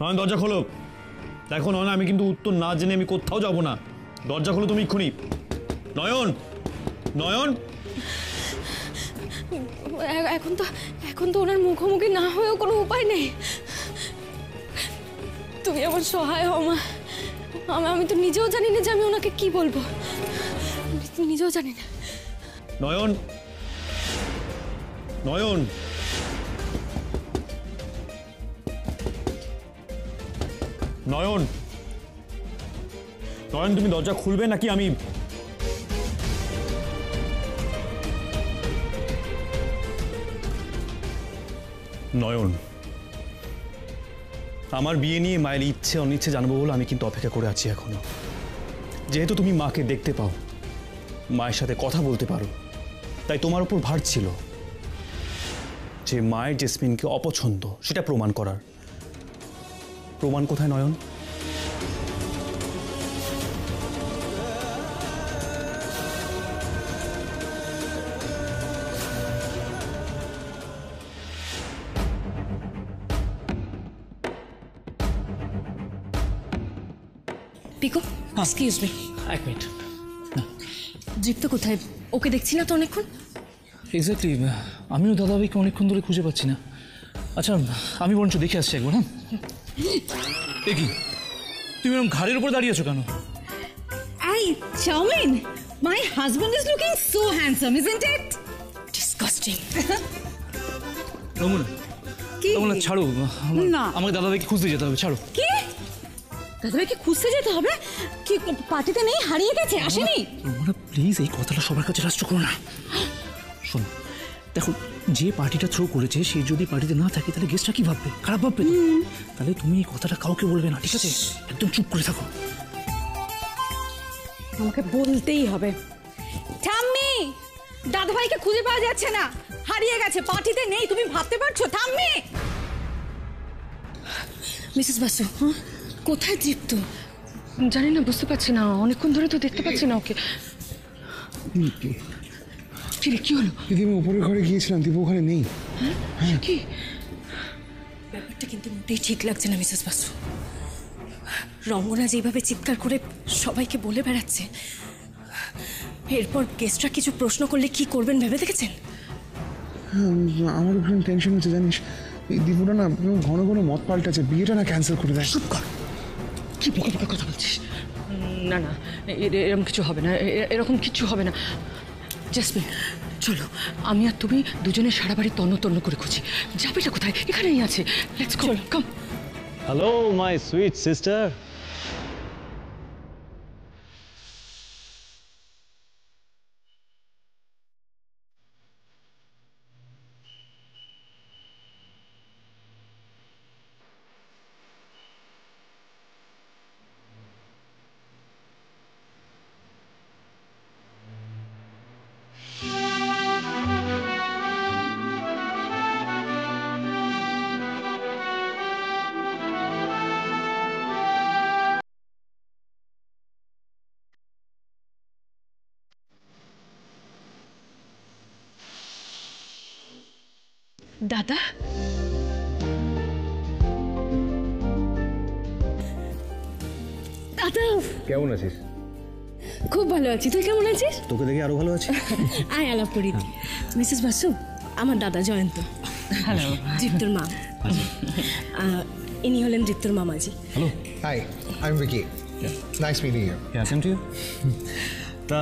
নয়ন দরজা খোলো। দেখো নয়ন, আমি কিন্তু উত্তর না জেনে আমি কোথাও যাব না। দরজা খোলো তুমি এক্ষুনি। নয়ন, নয়ন। এখন তো ওনার মুখোমুখি না হয়েও কোনো উপায় নেই। তুমি আমার সহায় হও মা। আমি তো নিজেও জানি না যে আমি ওনাকে কি বলবো, নিজেও জানি না। নয়ন, নয়ন, নয়ন, নয়ন, তুমি দরজা খুলবে নাকি আমি? নয়ন, আমার বিয়ে নিয়ে মায়ের ইচ্ছে অনিচ্ছে জানবো বলে আমি কিন্তু অপেক্ষা করে আছি এখনো। যেহেতু তুমি মাকে দেখতে পাও, মায়ের সাথে কথা বলতে পারো, তাই তোমার উপর ভার ছিল যে মায়ের জেসমিনকে অপছন্দ সেটা প্রমাণ করার। প্রমাণ কোথায় নয়ন? পিকো, এক্সকিউজ মি। এক মিনিট। দীপ্ত কোথায়? ওকে দেখছি না তো অনেকক্ষণ। এক্স্যাক্টলি, আমিও দাদাভাইকে অনেকক্ষণ ধরে খুঁজে পাচ্ছি না। আচ্ছা, আমি বরঞ্চ দেখে আসছি একবার। হ্যাঁ, দেখি তুমি এরকম ঘাড়ের উপর দাঁড়িয়ে আছো কেন? Hey, Charmin, my husband is looking so handsome, isn't it? Disgusting. Ramna, কি? রমনা ছাড়ো, না। আমাকে দাদাভাইকে খুঁজতে যেতে হবে, ছাড়ো। কি? দাদাভাইকে খুঁজতে যেতে হবে? কি পার্টিতে নেই, হারিয়ে গেছে, আসেনি? রমনা প্লিজ এই কথাটা সবার কাছে রাষ্ট্র করো না। শোনো, দেখো, যে পার্টিটা থ্রো করেছে সে যদি পার্টিতে না থাকে তাহলে গেস্টটা কি ভাববে? খারাপ ভাববে তো। তাহলে তুমি এই কথাটা কাউকে বলবে না, ঠিক আছে? একদম চুপ করে থাকো। আমাকে বলতেই হবে। ঠাম্মি, দাদাভাইকে খুঁজে পাওয়া যাচ্ছে না, হারিয়ে গেছে, পার্টিতে নেই, তুমি ভাবতে পারছো? ঠাম্মি! মিসেস বাসু, কোথায় দীপ্ত? জানি না, বুঝতে পারছি না, অনেকক্ষণ ধরে তো দেখতে পাচ্ছি না ওকে। কি হলো? দিদি, আমি উপরের ঘরে গিয়েছিলাম, দীপু ওখানে নেই। হ্যাঁ, কি ব্যাপারটা কিন্তু মোটেই ঠিক লাগছে না মিসেস বাসু। রঙ্গনা যেভাবে চিৎকার করে সবাইকে বলে বেড়াচ্ছে, এরপর গেস্টরা কিছু প্রশ্ন করলে কি করবেন ভেবে দেখেছেন? আমার ভীষণ টেনশন হচ্ছে জানিস। এই দীপুটা না ঘন ঘন মত পাল্টাচ্ছে, বিয়েটা না ক্যান্সেল করে দেয়। চুপ কর, কি বকে বকে কথা বলছিস? না না, এরকম কিছু হবে না, এরকম কিছু হবে না। জেসমিন, চলো, আমি আর তুমি দুজনে সারা বাড়ি তন্ন তন্ন করে খুঁজি। যাবেটা কোথায়? এখানেই আছে। Let's go, come. Hello my sweet sister. দাদা, দাদা, কেমন আছিস? খুব ভালো আছি। তুই কেমন আছিস? তোকে দেখে আরো ভালো আছি। আয় আলাপ করি। মিসেস বাসু, আমার দাদা জয়ন্ত। হ্যালো। দীপ্তর মা। ইনি হলেন দীপ্তর মামাজি। Hello. Hi, I am Vicky. Nice meeting you. হ্যাঁ, সেম টু ইউ। তা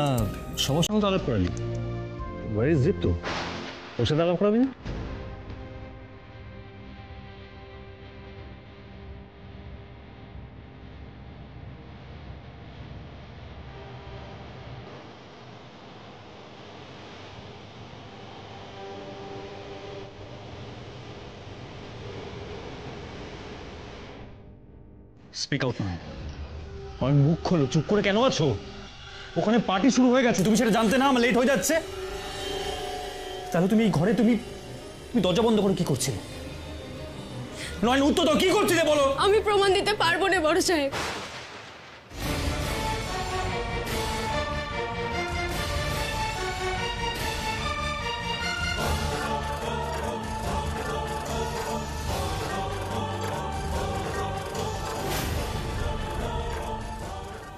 সবার সঙ্গে তো আলাপ করালি, ওয়ার ইজ দীপ্ত? ওর সাথে আলাপ করাবি না? স্পিক আউট না। আমি মুখ খোলো, চুপ করে কেন আছো? ওখানে পার্টি শুরু হয়ে গেছে, তুমি সেটা জানতে না? আমার লেট হয়ে যাচ্ছে। তাহলে তুমি এই ঘরে তুমি দরজা বন্ধ করে কি করছিলে? নয়ন, উত্তর দাও, কি করছিলে বলো? আমি প্রমাণ দিতে পারবো না বড় সাহেব।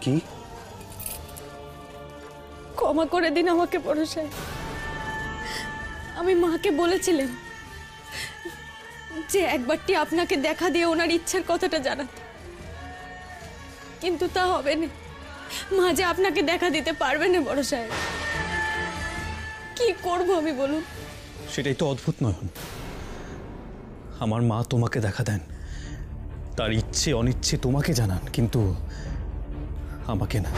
কি? ক্ষমা করে দিন আমাকে বড় সাহেব। আমি মাকে বলেছিলাম যে একবারটি আপনাকে দেখা দিয়ে ওনার ইচ্ছার কথাটা জানাতে, কিন্তু তা হবে না। মা যে আপনাকে দেখা দিতে পারবে না বড় সাহেব। কি করব আমি বলুন? সেটাই তো অদ্ভুত নয়ন। আমার মা তোমাকে দেখা দেন, তার ইচ্ছে অনিচ্ছে তোমাকে জানান, কিন্তু আমাকে না।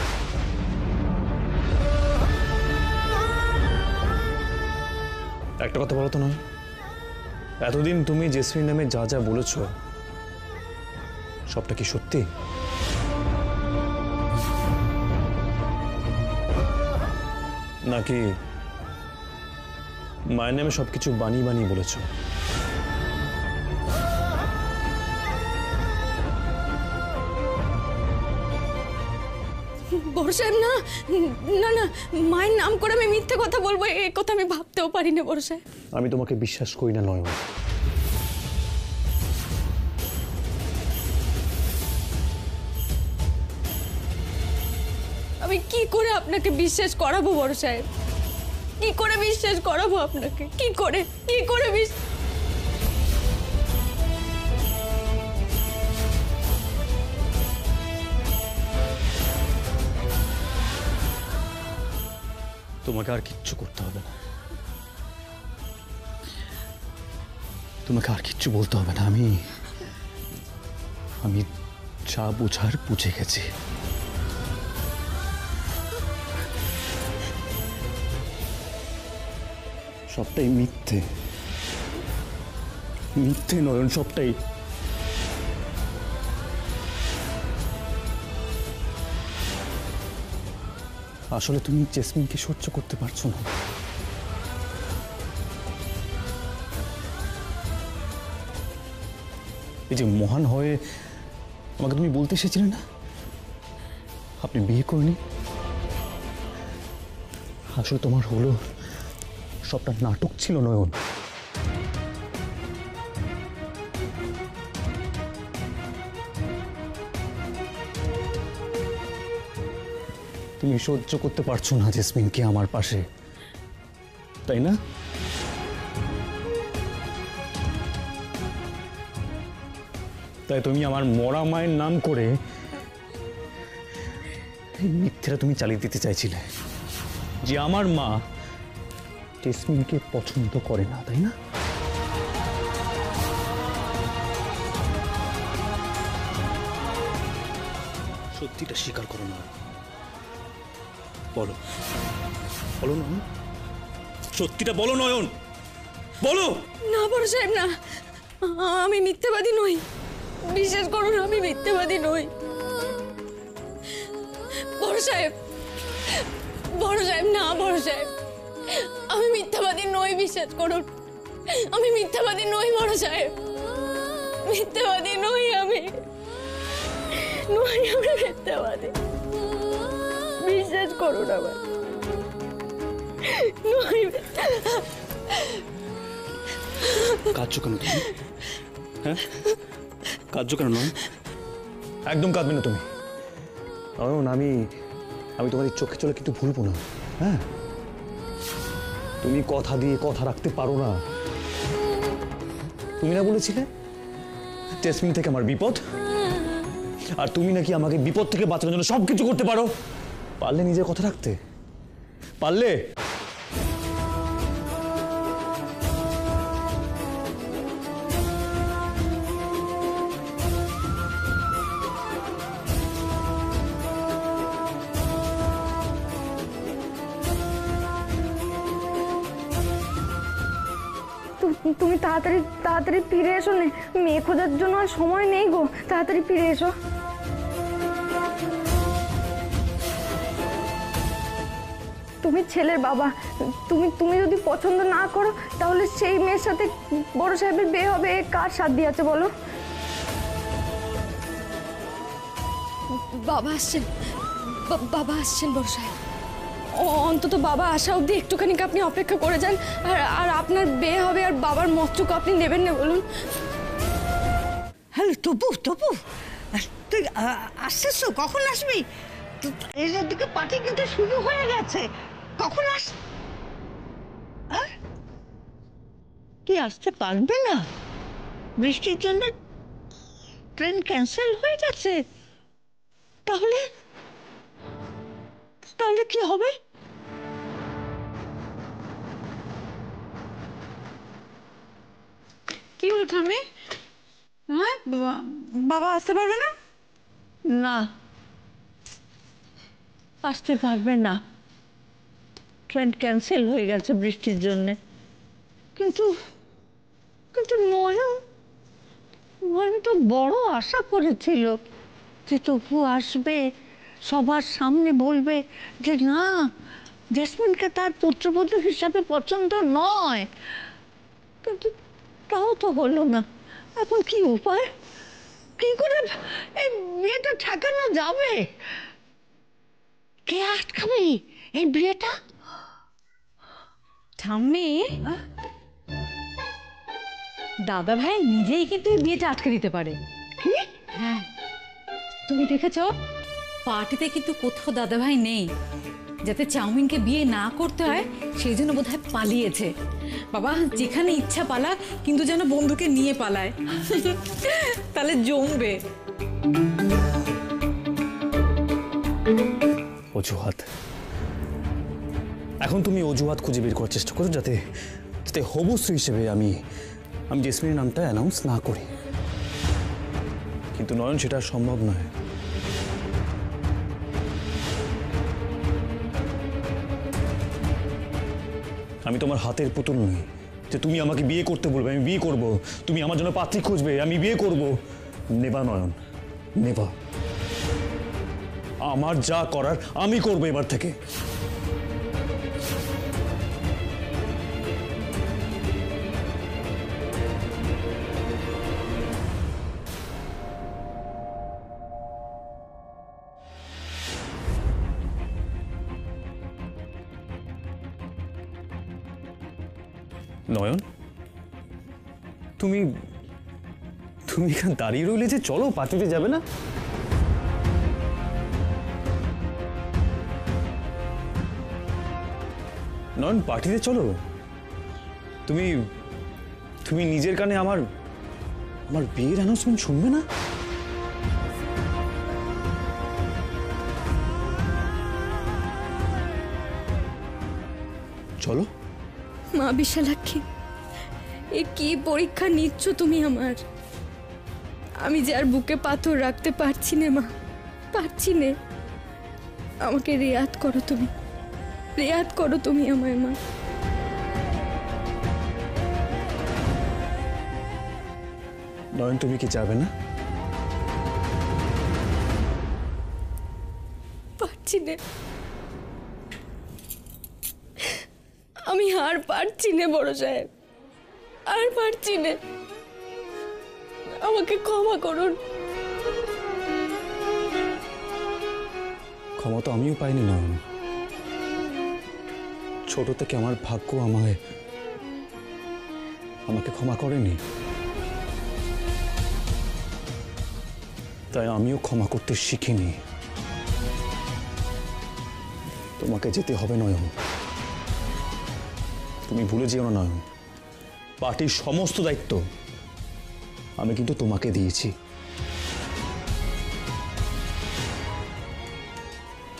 একটা কথা বলো তো নয়, এতদিন তুমি জেসমিন নামে যা যা বলেছ সবটা কি সত্যি? নাকি মায়ের নামে সবকিছু বানিয়ে বানিয়ে বলেছ? বড় সাহেব না না না, মায়ের নাম করে আমি মিথ্যে কথা বলবো এই কথা আমি ভাবতেও পারি না বড় সাহেব। আমি তোমাকে বিশ্বাস করি না নয়ন। আমি কি করে আপনাকে বিশ্বাস করাবো বড় সাহেব? কি করে বিশ্বাস করাবো আপনাকে? কি করে বিশ্বাস? তোমাকে আর কিচ্ছু করতে হবে না, তোমাকে আর কিচ্ছু বলতে হবে না। আমি যা বুঝার বুঝে গেছি। সবটাই মিথ্যে, মিথ্যে নয়ন, সবটাই। আসলে তুমি জেসমিনকে সহ্য করতে পারছো না। এই যে মহান হয়ে আমাকে তুমি বলতে এসেছিলে না আপনি বিয়ে করেনি, আসলে তোমার হলো সবটা নাটক ছিল নয়ন। তুমি সহ্য করতে পারছো না জেসমিনকে আমার পাশে, তাই না? তাই তুমি আমার মরা মায়ের নাম করে এই মিথ্যেটা তুমি চালিয়ে দিতে চাইছিলে যে আমার মা জেসমিনকে পছন্দ করে না, তাই না? সত্যিটা স্বীকার করো না, বলো বলো নয়ন, সত্যিটা বলো নয়ন, বলো। না বড় সাহেব না, আমি মিথ্যাবাদী নই, বিশ্বাস করুন আমি মিথ্যাবাদী নই। বড় সাহেব না, বড় সাহেব আমি মিথ্যাবাদী নই, বিশ্বাস করুন আমি মিথ্যাবাদী নই। বড় সাহেব মিথ্যাবাদী নই, আমি মিথ্যাবাদী, বিশ্বাস করুন আমার নই। কাঁদছো কেন তুমি? হ্যাঁ কাঁদছো কেন নয়? একদম কাঁদবে না তুমি নয়ন। আমি তোমার এই চোখে চলে কিন্তু ভুলবো না। হ্যাঁ তুমি কথা দিয়ে কথা রাখতে পারো না। তুমি না বলেছিলে জেসমিন থেকে আমার বিপদ, আর তুমি নাকি আমাকে বিপদ থেকে বাঁচানোর জন্য সবকিছু করতে পারো। পারলে নিজের কথা রাখতে পারলে? তুমি তাড়াতাড়ি ফিরে এসো না, মেয়ে খোঁজার জন্য আর সময় নেই গো, তাড়াতাড়ি ফিরে এসো। তুমি ছেলের বাবা, তুমি যদি পছন্দ না করো তাহলে সেই মেয়ের সাথে বড় সাহেবের বিয়ে হবে, কার সাথ দিয়ে আছে বলো? বাবা আসছেন, বাবা আসছেন বড় সাহেব। অন্তত বাবা আসা অবধি একটুখানি আপনি অপেক্ষা করে যান, আর আপনার বিয়ে হবে আর বাবার মতটুকু আপনি নেবেন না বলুন। হ্যালো তপু, তুই আসছিস তো? কখন আসবি? এর দিকে পার্টি কিন্তু শুরু হয়ে গেছে। কখন তুই আসতে পারবে না? বৃষ্টির জন্য ট্রেন ক্যান্সেল হয়ে গেছে। তাহলে তাহলে কি হবে? কি বলছো আমি? হ্যাঁ, বাবা আসতে পারবে না? না, আসতে পারবে না। ট্রেন ক্যান্সেল হয়ে গেছে বৃষ্টির জন্যে। কিন্তু কিন্তু নয়ন তো বড় আশা করেছিল যে তবু আসবে, সবার সামনে বলবে যে না, জেসমিনকে তার পুত্রবধূ হিসাবে পছন্দ নয়। কিন্তু তাও তো হলো না। এখন কি উপায়? কি করে এই বিয়েটা ঠেকানো যাবে? কে আটকাবে এই বিয়েটা? ঠাম্মি, দাদা ভাই নিজেই কিন্তু এই বিয়েটা আটকে দিতে পারে। কি? হ্যাঁ, তুমি দেখেছো পার্টিতে কিন্তু কোথাও দাদা ভাই নেই। যাতে চাউমিনকে বিয়ে না করতে হয় সেই জন্য বোধহয় পালিয়েছে। বাবা যেখানে ইচ্ছা পালা, কিন্তু যেন বন্ধুকে নিয়ে পালায়, তাহলে জমবে। অজুহাত। এখন তুমি অজুহাত খুঁজে বের করার চেষ্টা করো যাতে যাতে হবু স্ত্রী হিসেবে আমি জেসমিনের নামটা অ্যানাউন্স না করি। কিন্তু নয়ন, সেটা সম্ভব নয়। আমি তোমার হাতের পুতুল নই যে তুমি আমাকে বিয়ে করতে বলবে আমি বিয়ে করব, তুমি আমার জন্য পাত্রী খুঁজবে আমি বিয়ে করব। নেবা নয়ন, নেবা। আমার যা করার আমি করব এবার থেকে। নয়ন, তুমি তুমি এখানে দাঁড়িয়ে রইলে যে, চলো পার্টিতে যাবে না? নয়ন, পার্টিতে চলো। তুমি তুমি নিজের কানে আমার আমার বিয়ের অ্যানাউন্সমেন্ট শুনবে না? চলো। মা বিশালাক্ষী, এ কি পরীক্ষা নিচ্ছ তুমি আমার? আমি যে আর বুকে পাথর রাখতে পারছি না মা, পারছি না। আমাকে রেয়াত করো তুমি, রেয়াত করো তুমি আমায় মা। নয়ন, তুমি কি যাবে না? পারছি না, আমি আর পারছি না বড় সাহেব, আর পারছি না। আমাকে ক্ষমা করুন। ক্ষমা তো আমিও পাইনি নয়ন। ছোট থেকে আমার ভাগ্য আমাকে ক্ষমা করেনি, তাই আমিও ক্ষমা করতে শিখিনি। তোমাকে যেতে হবে নয়ন, তুমি ভুলে যেও না নয়ন। পার্টির সমস্ত দায়িত্ব আমি কিন্তু তোমাকে দিয়েছি।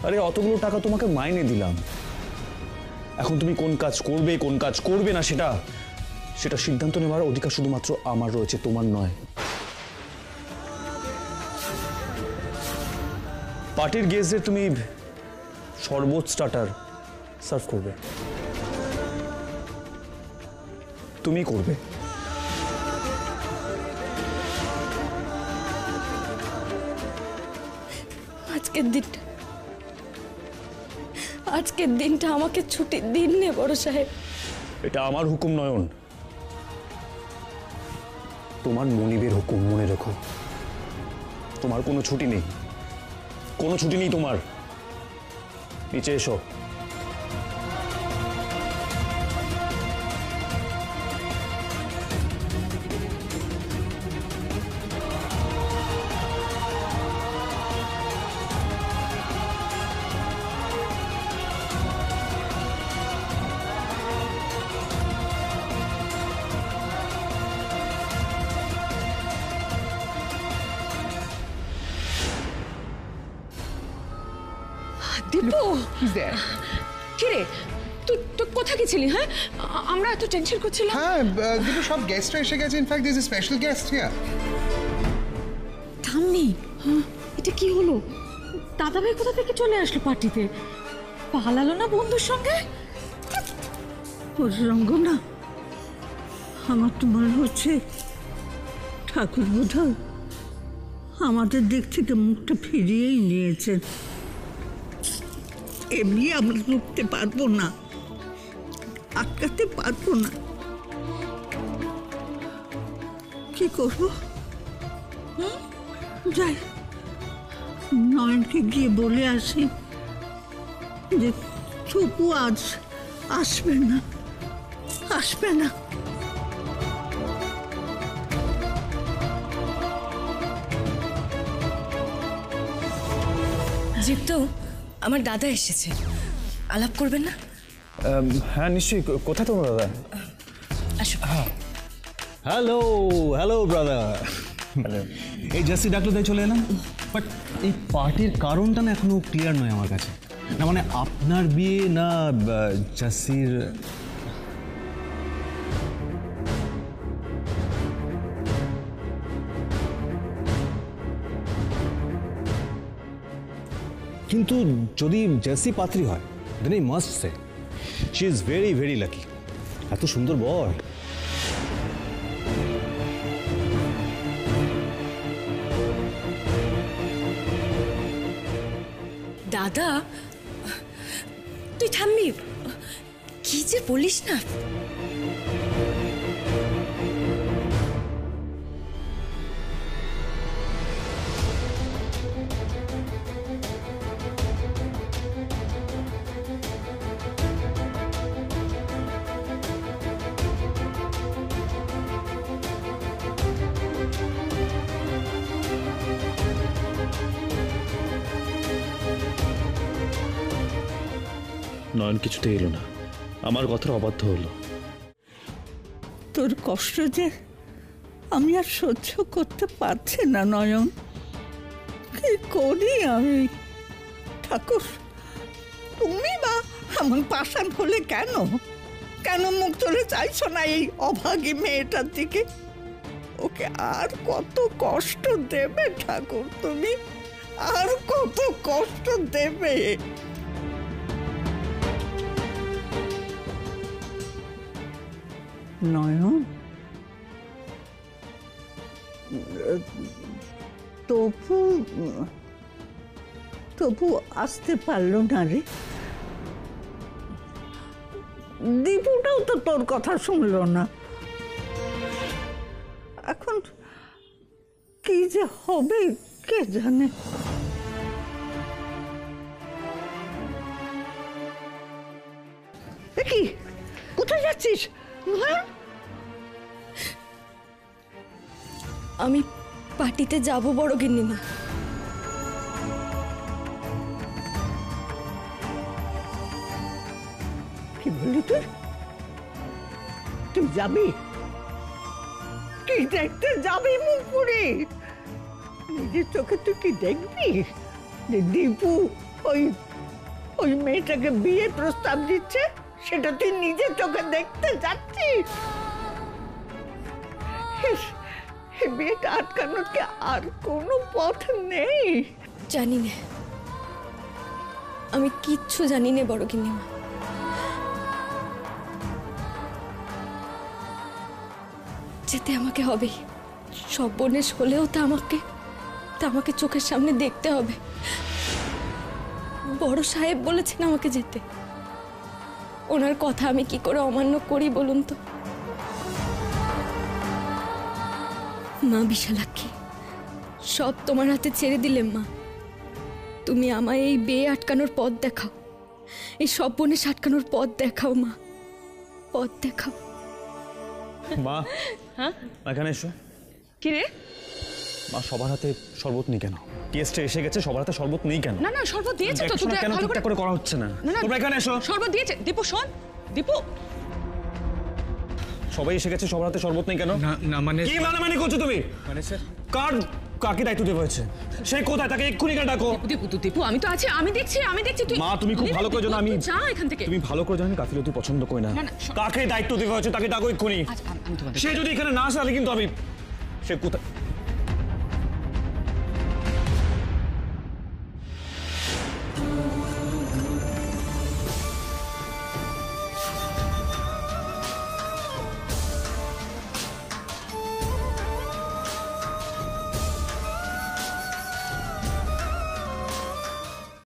আরে অতগুলো টাকা তোমাকে মাইনে দিলাম, এখন তুমি কোন কাজ করবে কোন কাজ করবে না সেটা সিদ্ধান্ত নেওয়ার অধিকার শুধুমাত্র আমার রয়েছে, তোমার নয়। পার্টির গেস্টদের তুমি শরবত স্টার্টার সার্ভ করবে, তুমি করবে। আজকের দিনটা আমাকে ছুটির দিন নে বড় সাহেব। এটা আমার হুকুম নয়ন, তোমার মনিবের হুকুম, মনে রেখো। তোমার কোনো ছুটি নেই, কোনো ছুটি নেই তোমার। নিচে এসো। Dipu He's there. কিরে তুই তুই কোথায় গেছিলি? হ্যাঁ আমরা এত টেনশন করছিলাম। হ্যাঁ দীপু, সব গেস্টরা এসে গেছে। In fact this is special guest here. থামনি, এটা কি হলো? দাদাভাই কোথা থেকে চলে আসলো পার্টিতে? পালালো না বন্ধুর সঙ্গে? রঙ্গনা, আমার তো মনে হচ্ছে ঠাকুর বোধহয় আমাদের দিক থেকে মুখটা ফিরিয়েই নিয়েছেন। এমনি আমরা রুখতে পারবো না, আটকাতে পারবো না। কি করবো? যাই, নয়নকে গিয়ে বলে আসি যে তবু আজ আসবে না, আসবে না। জিপ্ত, আমার দাদা এসেছে, আলাপ করবেন না? হ্যাঁ নিশ্চয়ই। কোথায় তোমার দাদা? আসো। হ্যালো হ্যালো ব্রাদার, এই জাস্টি ডাকলে তাই চলে এলাম। বাট এই পার্টির কারণটা না এখনো ক্লিয়ার নয় আমার কাছে। না মানে আপনার বিয়ে না জাসির? কিন্তু যদি জাসি পাত্রী হয় then I must say she is very very lucky. এত সুন্দর বর। দাদা তুই থামবি? কি যে বলিস না। নয়ন কিছুতে এলো না, আমার কথার অবাধ্য হলো। তোর কষ্ট যে আমি আর সহ্য করতে পারছি না নয়ন। কি করি আমি? ঠাকুর, তুমি বা এমন পাষাণ হলে কেন? কেন মুখ তুলে চাইছো না এই অভাগী মেয়েটার দিকে? ওকে আর কত কষ্ট দেবে ঠাকুর তুমি? আর কত কষ্ট দেবে? নয়ন, তবু আসতে পারলো না রে। দীপুটাও তো তোর কথা শুনলো না। এখন কি যে হবে কে জানে। কি কোথায় যাচ্ছিস? আমি পার্টিতে যাব বড় গিন্নিমা। কি বললি তুই? তুই যাবি? কি দেখতে যাবি মুখ পুড়ে? নিজের চোখে তুই কি দেখবি যে দীপু ওই মেয়েটাকে বিয়ে প্রস্তাব দিচ্ছে? সেটা তুই নিজের চোখে দেখতে যাচ্ছিস? এই বিয়েটা আটকানোর কি আর কোনো পথ নেই? জানি না, আমি কিচ্ছু জানি না বড় গিন্নিমা। যেতে আমাকে হবেই। সব বনেশ হলেও তা আমাকে চোখের সামনে দেখতে হবে। বড় সাহেব বলেছেন আমাকে যেতে। ওনার কথা আমি কি করে অমান্য করি বলুন তো? মা বিশালাক্ষী, সব তোমার হাতে ছেড়ে দিলেম মা। তুমি আমায় এই বিয়ে আটকানোর পথ দেখাও, এই সব বনেশ আটকানোর পথ দেখাও মা, পথ দেখাও। মা, হ্যাঁ এখানে এসো। কি রে? মা, সবার হাতে শরবত নেই কেন? গেস্টে এসে গেছে, সবার হাতে শরবত নেই কেন? না না, শরবত দিয়েছে তো। দেখাশোনা কেন ঠিকঠাক করে করা হচ্ছে না? তোমরা এখানে এসো। শরবত দিয়েছে। দীপু শোন, দীপু সবাই এসে গেছে, সবার হাতে শরবত নেই কেন? না না মানে কি মানে করছো তুমি? মানে স্যার কার কাকে দায়িত্ব দেওয়া হয়েছে? সে কোথায়? তাকে এক্ষুনি কেন ডাকো। দীপু আমি তো আছি, আমি দেখছি তুই মা তুমি খুব ভালো করে জানো আমি যা এখান থেকে। তুমি ভালো করে জানো আমি গাফিলতি পছন্দ করি না। কাকে দায়িত্ব দেওয়া হয়েছে তাকে ডাকো এক্ষুনি। আমি তোমাদের সে যদি এখানে না আসে তাহলে কিন্তু আমি সে কোথায়